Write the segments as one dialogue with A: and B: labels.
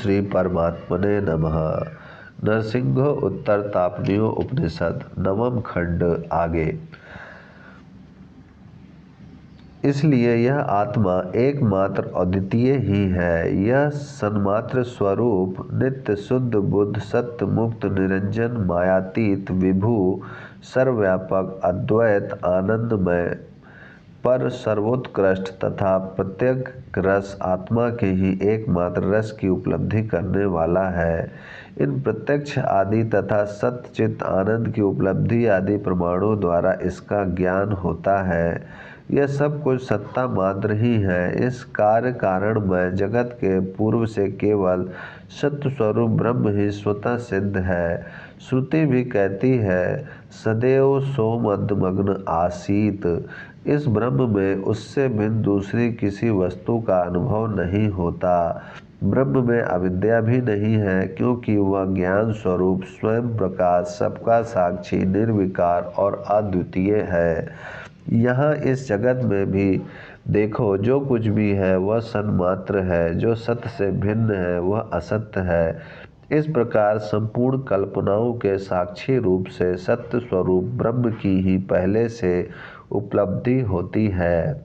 A: श्री परमात्मने नमः। नरसिंह उत्तर तापनीय उपनिषद नवम खंड आगे। इसलिए यह आत्मा एकमात्र अद्वितीय ही है। यह सन्मात्र स्वरूप नित्य शुद्ध बुद्ध सत्य मुक्त निरंजन मायातीत विभु सर्वव्यापक अद्वैत आनंदमय पर सर्वोत्कृष्ट तथा प्रत्येक रस आत्मा के ही एकमात्र रस की उपलब्धि करने वाला है। इन प्रत्यक्ष आदि तथा सत्चित आनंद की उपलब्धि आदि प्रमाणों द्वारा इसका ज्ञान होता है। यह सब कुछ सत्ता मात्र ही है। इस कार्य कारणमय जगत के पूर्व से केवल सत्य स्वरूप ब्रह्म ही स्वतः सिद्ध है। श्रुति भी कहती है, सदैव सोमदमग्न आसीत। इस ब्रह्म में उससे भिन्न दूसरी किसी वस्तु का अनुभव नहीं होता। ब्रह्म में अविद्या भी नहीं है, क्योंकि वह ज्ञान स्वरूप स्वयं प्रकाश सबका साक्षी निर्विकार और अद्वितीय है। यहाँ इस जगत में भी देखो, जो कुछ भी है वह सन्मात्र है, जो सत्य से भिन्न है वह असत्य है। इस प्रकार संपूर्ण कल्पनाओं के साक्षी रूप से सत्य स्वरूप ब्रह्म की ही पहले से उपलब्धि होती है।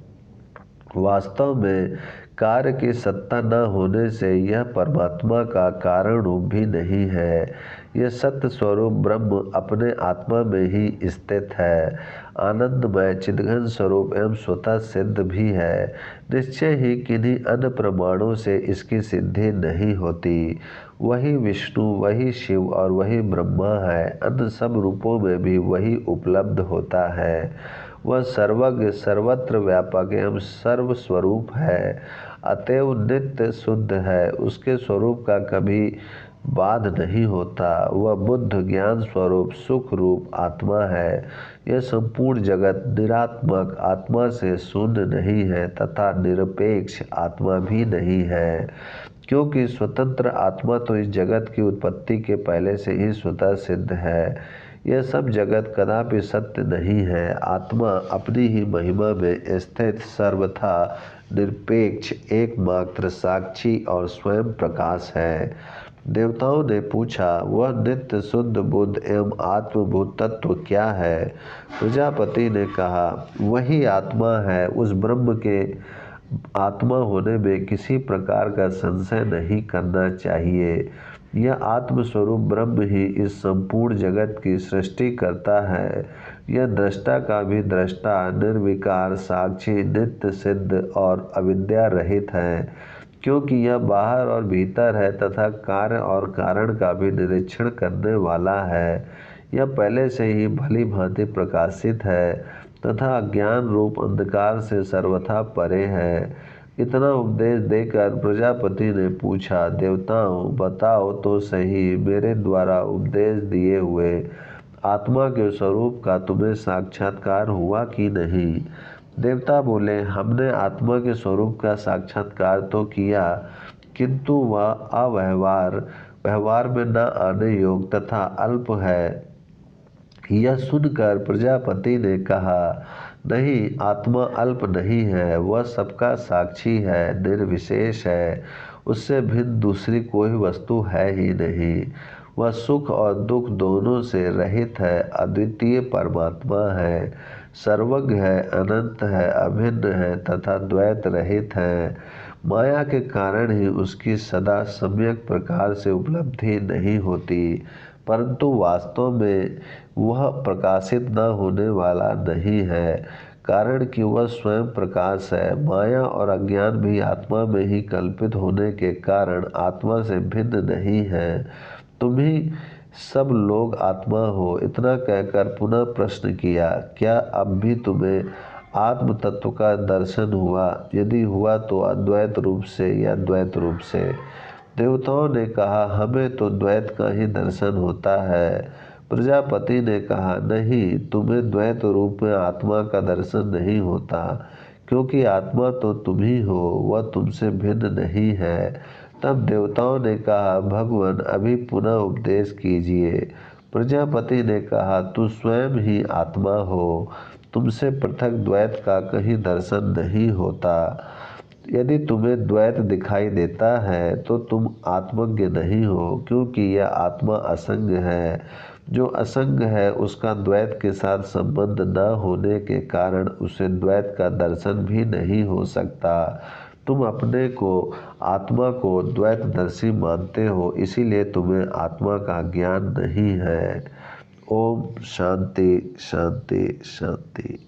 A: वास्तव में कार्य की सत्ता न होने से यह परमात्मा का कारण रूप भी नहीं है। यह सत्य स्वरूप ब्रह्म अपने आत्मा में ही स्थित है, आनंदमय चिद्घन स्वरूप एवं स्वतः सिद्ध भी है। निश्चय ही किन्हीं अन्य प्रमाणों से इसकी सिद्धि नहीं होती। वही विष्णु, वही शिव और वही ब्रह्मा है। अन्य सब रूपों में भी वही उपलब्ध होता है। वह सर्वज्ञ सर्वत्र व्यापक एवं सर्वस्वरूप है, अतएव नित्य शुद्ध है। उसके स्वरूप का कभी बाध नहीं होता। वह बुद्ध ज्ञान स्वरूप सुख रूप आत्मा है। यह संपूर्ण जगत निरात्मक आत्मा से शून्य नहीं है तथा निरपेक्ष आत्मा भी नहीं है, क्योंकि स्वतंत्र आत्मा तो इस जगत की उत्पत्ति के पहले से ही स्वतः सिद्ध है। यह सब जगत कदापि सत्य नहीं है। आत्मा अपनी ही महिमा में स्थित सर्वथा निरपेक्ष एकमात्र साक्षी और स्वयं प्रकाश है। देवताओं ने पूछा, वह नित्य शुद्ध बुद्ध एवं आत्मभूत तत्व क्या है? प्रजापति ने कहा, वही आत्मा है। उस ब्रह्म के आत्मा होने में किसी प्रकार का संशय नहीं करना चाहिए। यह आत्मस्वरूप ब्रह्म ही इस संपूर्ण जगत की सृष्टि करता है। यह दृष्टा का भी दृष्टा, निर्विकार साक्षी, नित्य सिद्ध और अविद्या रहित है, क्योंकि यह बाहर और भीतर है तथा कार्य और कारण का भी निरीक्षण करने वाला है। यह पहले से ही भली भांति प्रकाशित है तथा अज्ञान रूप अंधकार से सर्वथा परे है। इतना उपदेश देकर प्रजापति ने पूछा, देवताओं बताओ तो सही, मेरे द्वारा उपदेश दिए हुए आत्मा के स्वरूप का तुम्हें साक्षात्कार हुआ कि नहीं? देवता बोले, हमने आत्मा के स्वरूप का साक्षात्कार तो किया, किंतु वह व्यवहार में न आने योग तथा अल्प है। यह सुनकर प्रजापति ने कहा, नहीं, आत्मा अल्प नहीं है। वह सबका साक्षी है, निर्विशेष है। उससे भिन्न दूसरी कोई वस्तु है ही नहीं। वह सुख और दुख दोनों से रहित है, अद्वितीय परमात्मा है, सर्वज्ञ है, अनंत है, अभिन्न है तथा द्वैत रहित है। माया के कारण ही उसकी सदा सम्यक प्रकार से उपलब्धि नहीं होती, परंतु वास्तव में वह प्रकाशित न होने वाला नहीं है, कारण कि वह स्वयं प्रकाश है। माया और अज्ञान भी आत्मा में ही कल्पित होने के कारण आत्मा से भिन्न नहीं है। तुम ही सब लोग आत्मा हो। इतना कहकर पुनः प्रश्न किया, क्या अब भी तुम्हें आत्म तत्व का दर्शन हुआ? यदि हुआ तो अद्वैत रूप से या द्वैत रूप से? देवताओं ने कहा, हमें तो द्वैत का ही दर्शन होता है। प्रजापति ने कहा, नहीं, तुम्हें द्वैत रूप में आत्मा का दर्शन नहीं होता, क्योंकि आत्मा तो तुम ही हो, वह तुमसे भिन्न नहीं है। तब देवताओं ने कहा, भगवान अभी पुनः उपदेश कीजिए। प्रजापति ने कहा, तू स्वयं ही आत्मा हो, तुमसे पृथक द्वैत का कहीं दर्शन नहीं होता। यदि तुम्हें द्वैत दिखाई देता है तो तुम आत्मज्ञ नहीं हो, क्योंकि यह आत्मा असंग है। जो असंग है उसका द्वैत के साथ संबंध न होने के कारण उसे द्वैत का दर्शन भी नहीं हो सकता। तुम अपने को आत्मा को द्वैतदर्शी मानते हो, इसीलिए तुम्हें आत्मा का ज्ञान नहीं है। ओम शांति शांति शांति।